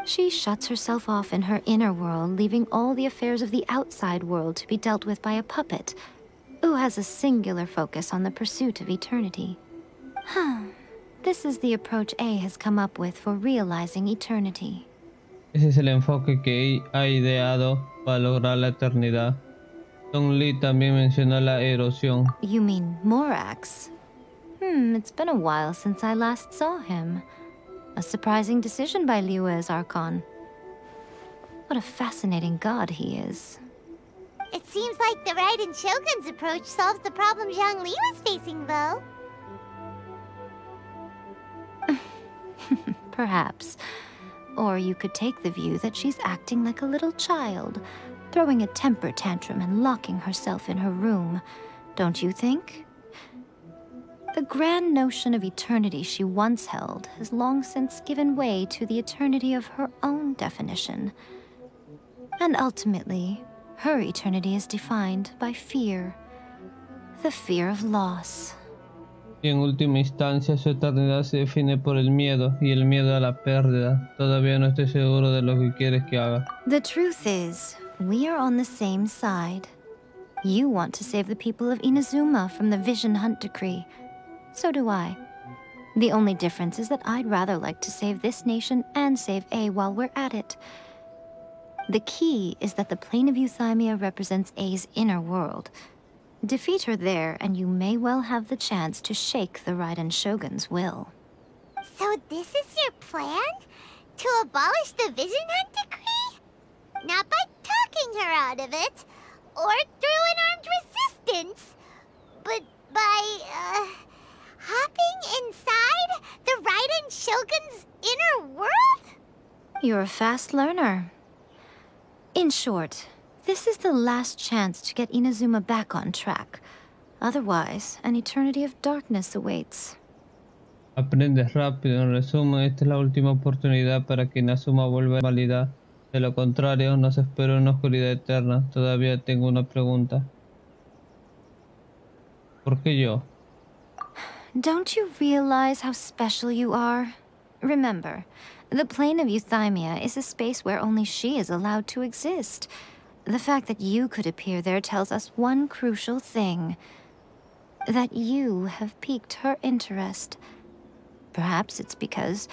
She shuts herself off in her inner world, leaving all the affairs of the outside world to be dealt with by a puppet, who has a singular focus on the pursuit of eternity. This is the approach A has come up with for realizing eternity. Ese es el enfoque que ha ideado para lograr la eternidad. Don Lee también mencionó la erosión. You mean Morax? It's been a while since I last saw him. A surprising decision by Liyue's Archon. What a fascinating god he is. It seems like the Raiden Shogun's approach solves the problem Zhongli was facing, though. Perhaps. Or you could take the view that she's acting like a little child, throwing a temper tantrum and locking herself in her room. Don't you think? The grand notion of eternity she once held has long since given way to the eternity of her own definition. And ultimately, her eternity is defined by fear. The fear of loss. Y en última instancia su eternidad se define por el miedo y el miedo a la pérdida. Todavía no estoy seguro de lo que quieres que haga. The truth is, we are on the same side. You want to save the people of Inazuma from the Vision Hunt decree. So do I. The only difference is that I'd rather like to save this nation and save A while we're at it. The key is that the plane of Euthymia represents A's inner world. Defeat her there, and you may well have the chance to shake the Raiden Shogun's will. So this is your plan? To abolish the Vision Hunt decree? Not by talking her out of it, or through an armed resistance, but by, hopping inside the Raiden Shogun's inner world? You're a fast learner. In short, this is the last chance to get Inazuma back on track. Otherwise, an eternity of darkness awaits. Aprendes rápido. En resumen, esta es la última oportunidad para que Inazuma vuelva a la normalidad. De lo contrario, nos espera una oscuridad eterna. Todavía tengo una pregunta. ¿Por qué yo? Don't you realize how special you are? Remember, the plane of Euthymia is a space where only she is allowed to exist. The fact that you could appear there tells us one crucial thing. That you have piqued her interest. Perhaps it's because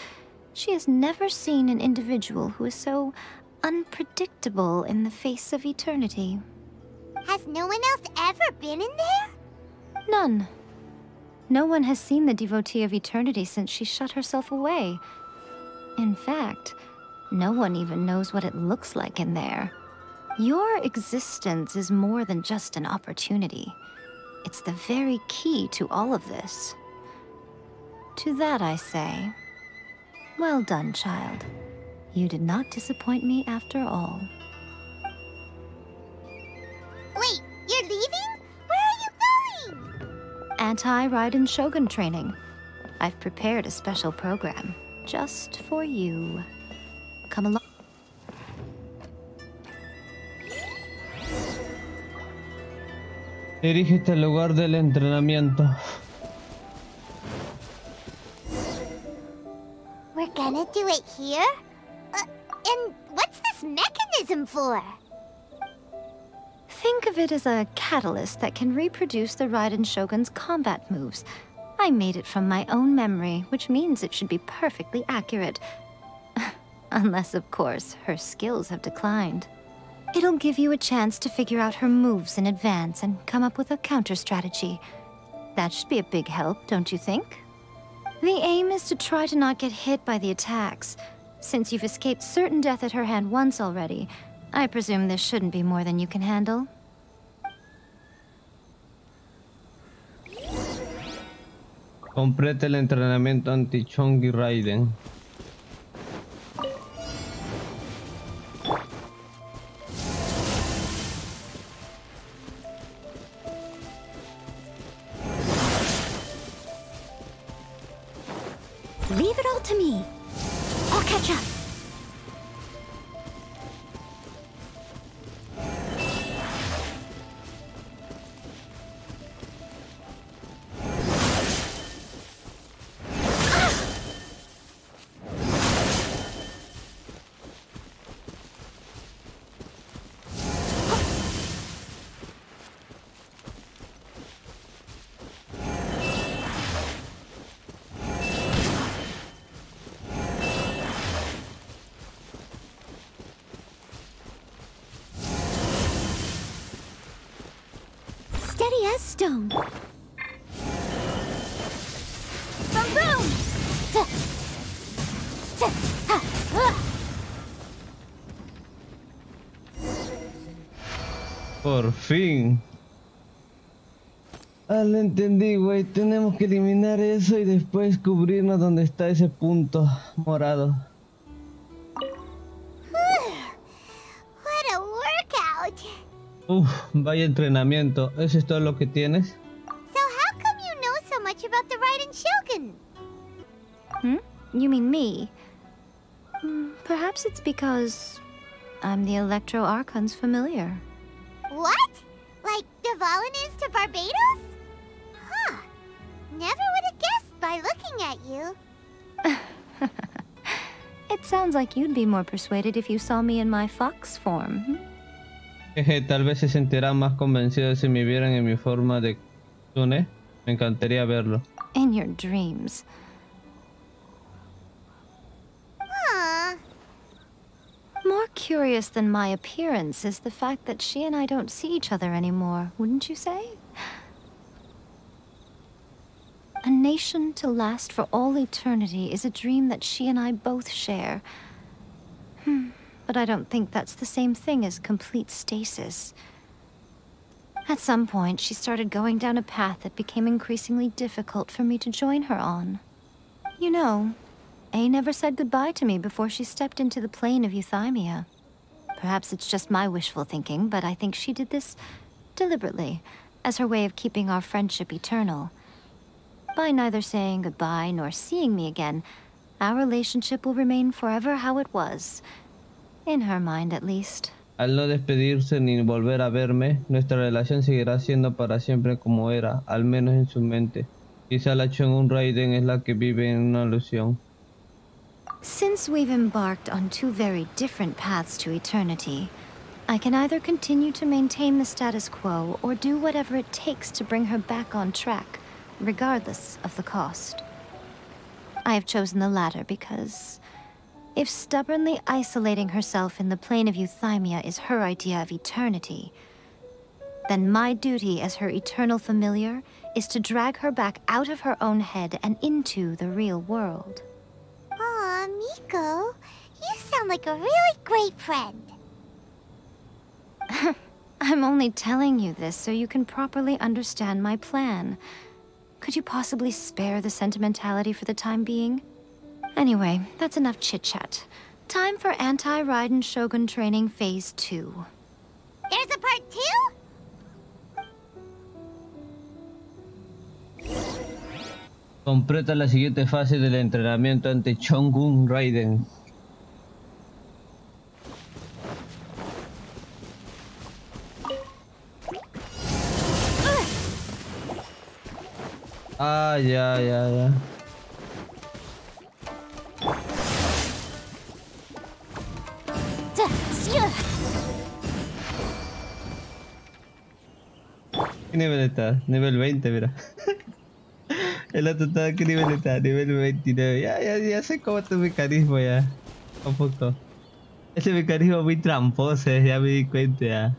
she has never seen an individual who is so unpredictable in the face of eternity. Has no one else ever been in there? None. No one has seen the devotee of eternity since she shut herself away. In fact, no one even knows what it looks like in there. Your existence is more than just an opportunity. It's the very key to all of this. To that I say, well done, child. You did not disappoint me after all. Wait, you're leaving? Where are you going? Anti-Raiden Shogun training. I've prepared a special program just for you. Come along. Dirígete al lugar del entrenamiento. We're gonna do it here? And what's this mechanism for? Think of it as a catalyst that can reproduce the Raiden Shogun's combat moves. I made it from my own memory, which means it should be perfectly accurate. Unless, of course, her skills have declined. It'll give you a chance to figure out her moves in advance and come up with a counter-strategy. That should be a big help, don't you think? The aim is to try to not get hit by the attacks. Since you've escaped certain death at her hand once already, I presume this shouldn't be more than you can handle. Completa el entrenamiento anti-Chongi Raiden. Leave it all to me. I'll catch up. steady as stone. Boom, boom! Por fin. Ah, lo entendí, güey. Tenemos que eliminar eso y después cubrirnos donde está ese punto morado. What a workout! Vaya entrenamiento. ¿Eso es todo lo que tienes? So how come you know so much about the Raiden Shogun? You mean me? Perhaps it's because I'm the Electro Archon's familiar. What? Like Dvalin is to Barbados? Huh. Never would have guessed by looking at you. It sounds like you'd be more persuaded if you saw me in my fox form. Tal vez se sentirá más convencido si me vieran en mi forma de Tsune. Me encantaría verlo. In your dreams. More curious than my appearance is the fact that she and I don't see each other anymore, wouldn't you say? A nation to last for all eternity is a dream that she and I both share. But I don't think that's the same thing as complete stasis. At some point, she started going down a path that became increasingly difficult for me to join her on. You know, A never said goodbye to me before she stepped into the plane of euthymia. Perhaps it's just my wishful thinking, but I think she did this deliberately, as her way of keeping our friendship eternal. By neither saying goodbye nor seeing me again, our relationship will remain forever how it was. In her mind, at least. Al no despedirse ni volver a verme, nuestra relación seguirá siendo para siempre como era, al menos en su mente. Quizá la Shogun Raiden es la que vive en una ilusión. Since we've embarked on two very different paths to eternity, I can either continue to maintain the status quo or do whatever it takes to bring her back on track, regardless of the cost. I have chosen the latter because if stubbornly isolating herself in the plane of euthymia is her idea of eternity, then my duty as her eternal familiar is to drag her back out of her own head and into the real world. Aw, Miko, you sound like a really great friend. I'm only telling you this so you can properly understand my plan. Could you possibly spare the sentimentality for the time being? Anyway, that's enough chit-chat. Time for Anti-Raiden Shogun Training Phase 2. There's a part 2? Completa la siguiente fase del entrenamiento ante Shogun Raiden. Ah, ya. ¿Qué nivel está? Nivel 20, mira. El otro está, ¿qué nivel está? Nivel 29. Ya sé cómo es tu mecanismo ya. Un poco. Ese mecanismo muy tramposo, ya me di cuenta ya.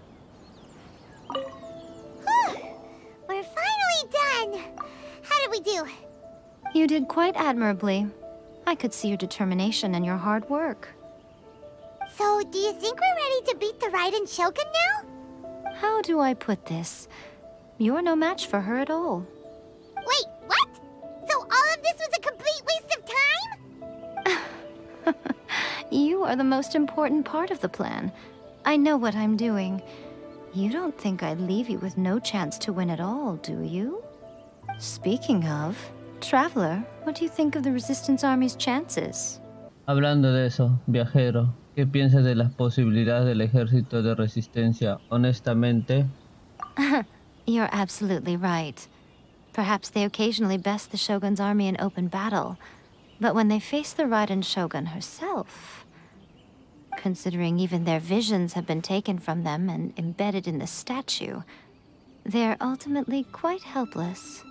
We're finally done. How did we do? You did quite admirably. I could see your determination and your hard work. So, do you think we're ready to beat the Raiden Shogun now? How do I put this? You're no match for her at all. Wait, what? So all of this was a complete waste of time? You are the most important part of the plan. I know what I'm doing. You don't think I'd leave you with no chance to win at all, do you? Speaking of, Traveler, what do you think of the Resistance Army's chances? Hablando de eso, viajero, ¿qué piensas de las posibilidades del ejército de resistencia? Honestamente... You're absolutely right. Perhaps they occasionally best the Shogun's army in open battle, but when they face the Raiden Shogun herself, considering even their visions have been taken from them and embedded in the statue, they're ultimately quite helpless.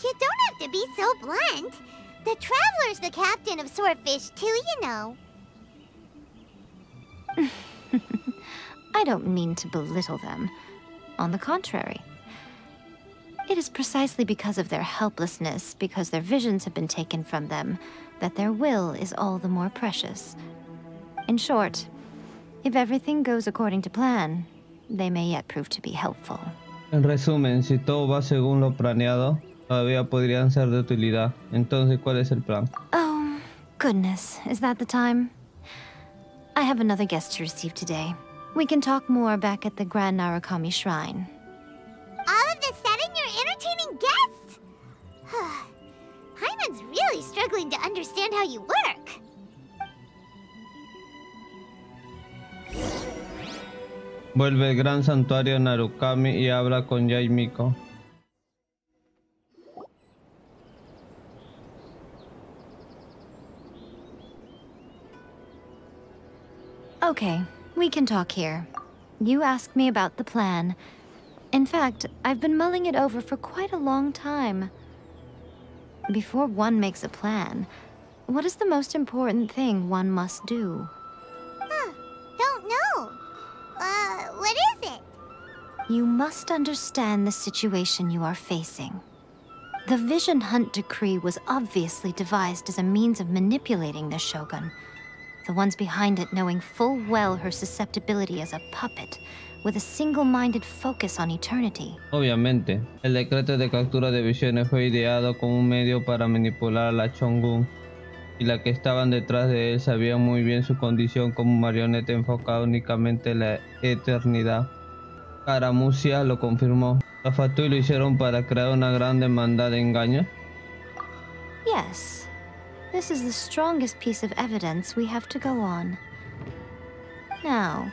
You don't have to be so blunt. The Traveler's the captain of Swordfish too, you know. I don't mean to belittle them. On the contrary. It is precisely because of their helplessness, because their visions have been taken from them, that their will is all the more precious. In short, if everything goes according to plan, they may yet prove to be helpful. En resumen, si todo va según lo planeado, todavía podrían ser de utilidad. Entonces, ¿cuál es el plan? Oh, goodness. Is that the time? I have another guest to receive today. We can talk more back at the Grand Narukami Shrine. All of a sudden, you're entertaining guests? Hyman's really struggling to understand how you work. Vuelve al gran santuario Narukami y habla con Yae Miko. Okay, we can talk here. You asked me about the plan. In fact, I've been mulling it over for quite a long time. Before one makes a plan, what is the most important thing one must do? Don't know. What is it? You must understand the situation you are facing. The Vision Hunt Decree was obviously devised as a means of manipulating the Shogun. The ones behind it knowing full well her susceptibility as a puppet, with a single-minded focus on eternity. Obviamente, el decreto de captura de visiones fue ideado como un medio para manipular a la Shogun, y la que estaban detrás de él sabían muy bien su condición como marioneta enfocada únicamente en la eternidad. Caramucia lo confirmó. Los Fatui lo hicieron para crear una gran demanda de engaños. Yes. This is the strongest piece of evidence we have to go on. Now,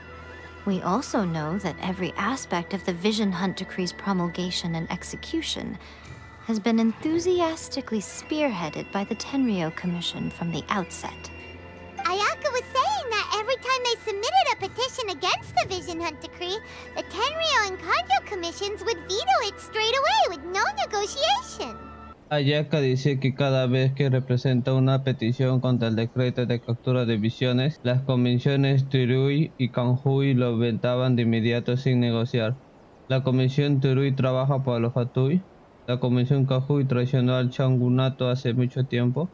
we also know that every aspect of the Vision Hunt Decree's promulgation and execution has been enthusiastically spearheaded by the Tenryou Commission from the outset. Ayaka was saying that every time they submitted a petition against the Vision Hunt Decree, the Tenryou and Kanjo Commissions would veto it straight away with no negotiation. Ayaka dice que cada vez que representa una petición contra el decreto de captura de visiones, las convenciones Turui y Kanjui lo vetaban de inmediato sin negociar. La convención Turui trabaja para los Fatui. La convención Kanjui traicionó al shogunato hace mucho tiempo.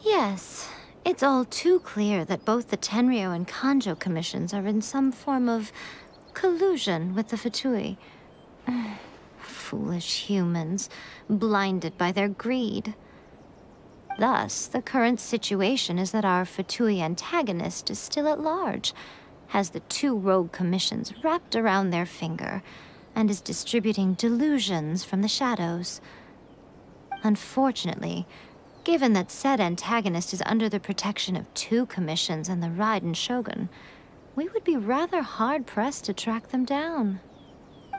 Yes, it's all too clear that both the Tenryou and Kanjo commissions are in some form of collusion with the Fatui. Foolish humans, blinded by their greed. Thus, the current situation is that our Fatui antagonist is still at large, has the two rogue commissions wrapped around their finger, and is distributing delusions from the shadows. Unfortunately, given that said antagonist is under the protection of two commissions and the Raiden Shogun, we would be rather hard-pressed to track them down.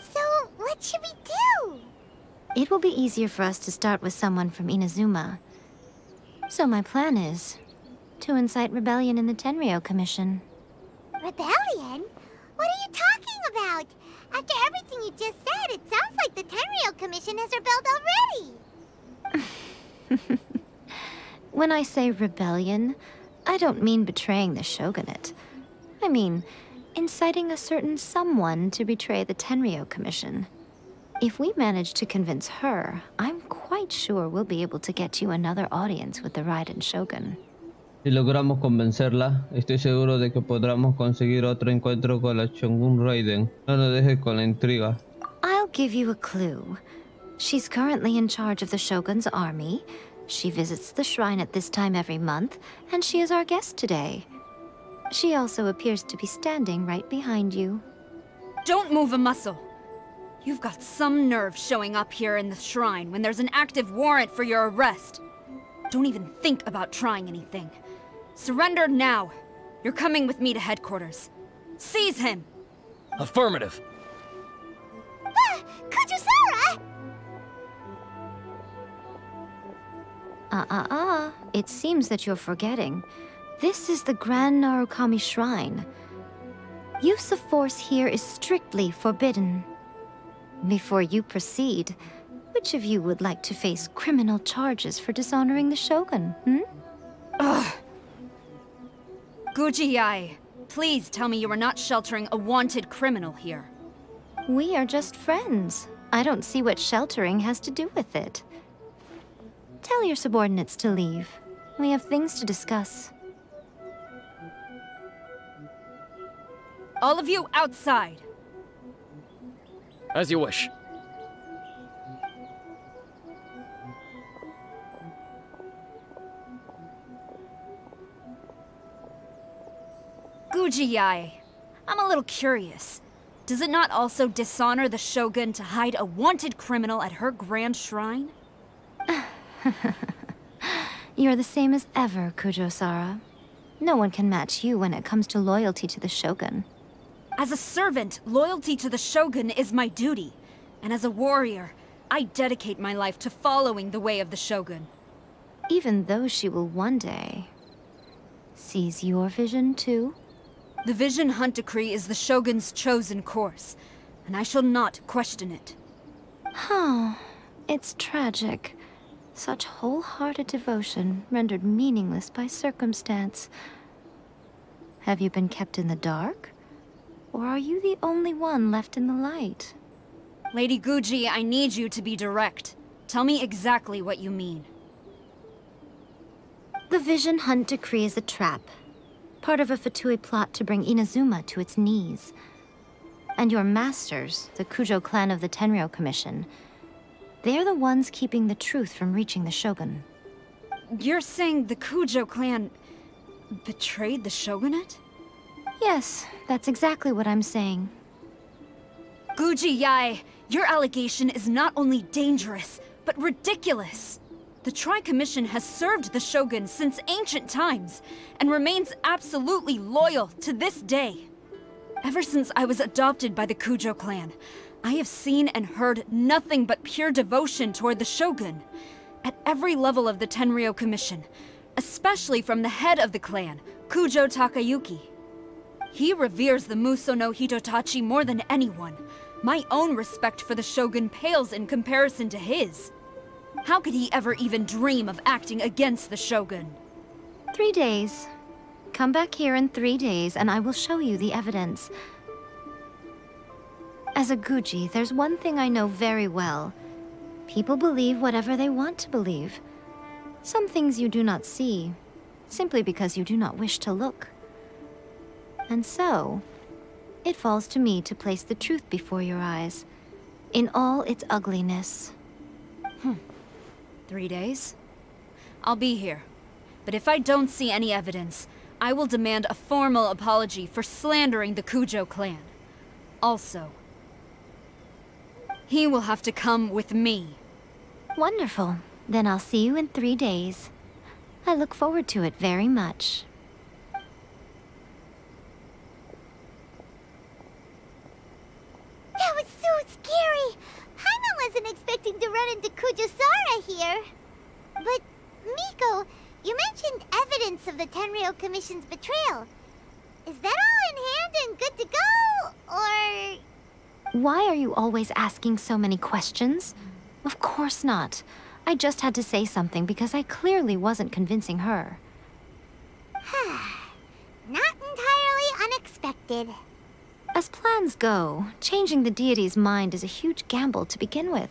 So, what should we do? It will be easier for us to start with someone from Inazuma. So my plan is to incite rebellion in the Tenryou Commission. Rebellion? What are you talking about? After everything you just said, it sounds like the Tenryou Commission has rebelled already. When I say rebellion, I don't mean betraying the shogunate. I mean inciting a certain someone to betray the Tenryou Commission. If we manage to convince her, I'm quite sure we'll be able to get you another audience with the Raiden Shogun. Si logramos convencerla, estoy seguro de que podremos conseguir otro encuentro con la Shogun Raiden. No nos dejes con la intriga. I'll give you a clue. She's currently in charge of the Shogun's army. She visits the shrine at this time every month, and she is our guest today. She also appears to be standing right behind you. Don't move a muscle. You've got some nerve showing up here in the shrine when there's an active warrant for your arrest. Don't even think about trying anything. Surrender now. You're coming with me to headquarters. Seize him! Affirmative. Kujusara! It seems that you're forgetting. This is the Grand Narukami Shrine. Use of force here is strictly forbidden. Before you proceed, which of you would like to face criminal charges for dishonoring the Shogun, Ugh. Guji-ai, please tell me you are not sheltering a wanted criminal here. We are just friends. I don't see what sheltering has to do with it. Tell your subordinates to leave. We have things to discuss. All of you outside. As you wish. Gujiyai, I'm a little curious. Does it not also dishonor the Shogun to hide a wanted criminal at her grand shrine? You're the same as ever, Kujo-Sara. No one can match you when it comes to loyalty to the Shogun. As a servant, loyalty to the Shogun is my duty. And as a warrior, I dedicate my life to following the way of the Shogun. Even though she will one day seize your vision too? The Vision Hunt Decree is the Shogun's chosen course, and I shall not question it. Oh, it's tragic. Such wholehearted devotion rendered meaningless by circumstance. Have you been kept in the dark? Or are you the only one left in the light? Lady Guji, I need you to be direct. Tell me exactly what you mean. The Vision Hunt Decree is a trap. Part of a Fatui plot to bring Inazuma to its knees. And your masters, the Kujo clan of the Tenryou Commission, they're the ones keeping the truth from reaching the Shogun. You're saying the Kujo clan betrayed the Shogunate? Yes, that's exactly what I'm saying. Guji-yae, your allegation is not only dangerous, but ridiculous. The Tri-Commission has served the Shogun since ancient times, and remains absolutely loyal to this day. Ever since I was adopted by the Kujo clan, I have seen and heard nothing but pure devotion toward the Shogun. At every level of the Tenryou Commission, especially from the head of the clan, Kujo Takayuki. He reveres the Muso no Hitotachi more than anyone. My own respect for the Shogun pales in comparison to his. How could he ever even dream of acting against the Shogun? 3 days. Come back here in 3 days and I will show you the evidence. As a Guji, there's one thing I know very well. People believe whatever they want to believe. Some things you do not see, simply because you do not wish to look. And so, it falls to me to place the truth before your eyes, in all its ugliness. 3 days? I'll be here. But if I don't see any evidence, I will demand a formal apology for slandering the Kujo clan. Also, he will have to come with me. Wonderful. Then I'll see you in 3 days. I look forward to it very much. That was so scary! Paimon wasn't expecting to run into Kujo-Sara here. But, Miko, you mentioned evidence of the Tenryou Commission's betrayal. Is that all in hand and good to go, or...? Why are you always asking so many questions? Of course not. I just had to say something because I clearly wasn't convincing her. Not entirely unexpected. As plans go, changing the deity's mind is a huge gamble to begin with.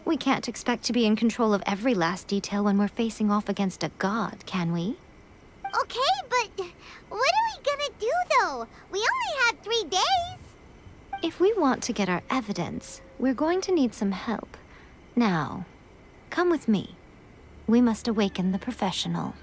We can't expect to be in control of every last detail when we're facing off against a god, can we? Okay, but what are we gonna do, though? We only have 3 days. If we want to get our evidence, we're going to need some help. Now, come with me. We must awaken the professional.